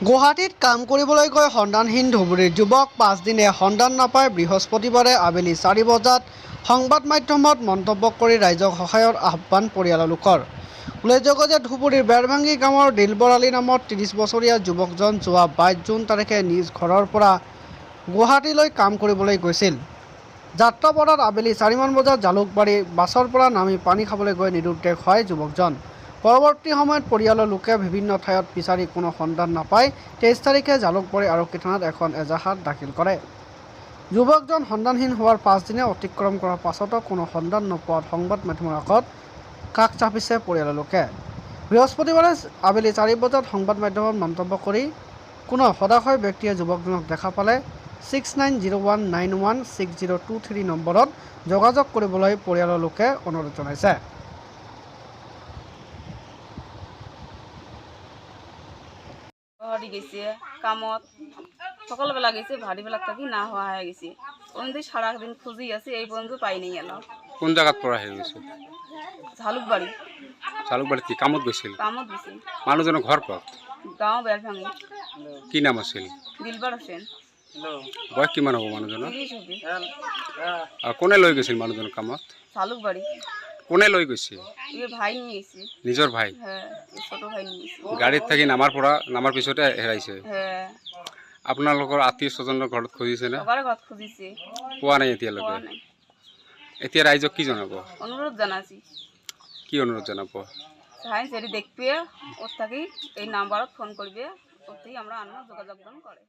গুৱাহাটীত কাম কৰিবলৈ গৈ সন্ধানহীন ধুবুৰীৰ যুৱক 5 দিনে সন্ধান নাপায়। বৃহস্পতিবাৰে আবেলি 4 বজাত সংবাদ মাধ্যমত মন্তব্য কৰি ৰাইজক সহায়ৰ আহ্বান পৰিয়ালৰ লোকৰ। উল্লেখযোগ্য যে ধুবুৰীৰ বেৰভাঙ্গি গাঁৱৰ দিলবৰ আলী নামৰ 30 বছৰীয়া যুৱকজন যোৱা 22 জুন তাৰিখে নিজ ঘৰৰ পৰা গুৱাহাটীলৈ কাম কৰিবলৈ গৈছিল। যাত্ৰাপথত আবেলি 4 মান বজাত জালুকবাৰী বাছৰ পৰা নামি পানী খাবলৈ গৈ নিৰুদ্দেশ হয় যুৱকজন। পৰৱৰ্তী সময়ত পৰিয়ালৰ লোকে বিভিন্ন ঠাইত বিচাৰি কোনো সন্ধান নাপায় 23 তাৰিখে জালুকবাৰী আৰক্ষী থানাত এখন এজাহাৰ দাখিল কৰে। যুৱকজন সন্ধানহীন হোৱাৰ 5 দিনে অতিক্ৰম কৰাৰ পাছতো কোনো সন্ধান নোপোৱাত সংবাদ মাধ্যমৰ আগত কাষ চাপিছে পৰিয়ালৰ লোকে। বৃহস্পতিবাৰে আবেলি 4 বজাত সংবাদ মাধ্যমত মন্তব্য কৰি কোনো সদাশয় ব্যক্তিয়ে যুৱকজনক দেখা পালে 6901916023 নম্বৰত যোগাযোগ কৰিবলৈ পৰিয়ালৰ লোকে অনুৰোধ জনাইছে। গুৱাহাটী গেছে কামত সকালবেলা গেছে, ভারীবেলা থাকি না হওয়া হয়ে গেছে। ওখান সারাদিন খুঁজি আছে, এই পর্যন্ত পাইনি গেল। কোন জায়গাত পৰা হয়ে গেছে? ঝালুকবাড়ি। জালুকবাড়িত কি কামত গৈছিল? কামত গেছে। মানুহজনৰ ঘৰ ক'ত? গাঁও বেৰভাঙি। কি নাম আছিল? দিলবাৰ হোসেন। বয়স কিমান হ'ব মানুহজনৰ? 30 হবে। আৰু কোনে লৈ গৈছিল মানুহজনৰ কামত? ঝালুকবাড়ি। কোনে লৈ গৈছে? এই ভাই নিয়ে গেছে। নিজৰ ভাই? হ্যাঁ, ছোট ভাই নিয়ে গেছে। গাড়ীত থাকি নামাৰ পিছতে হেৰাইছে? হ্যাঁ। আপোনালোকৰ আত্মীয় স্বজনৰ ঘৰত খুজিছে নে? সবাৰ ঘৰত খুঁজিছে। পোৱা নাই এতিয়ালৈকে? পোৱা নাই। এতিয়া ৰাইজক কি জনাব? অনুৰোধ জানাছি। কি অনুৰোধ জনাব? সাইন্স এটি দেখবে, ওৰ থাকি এই নাম্বাৰত ফোন কৰবে, ওৰ থেকে আমৰা যোগাযোগ কৰে।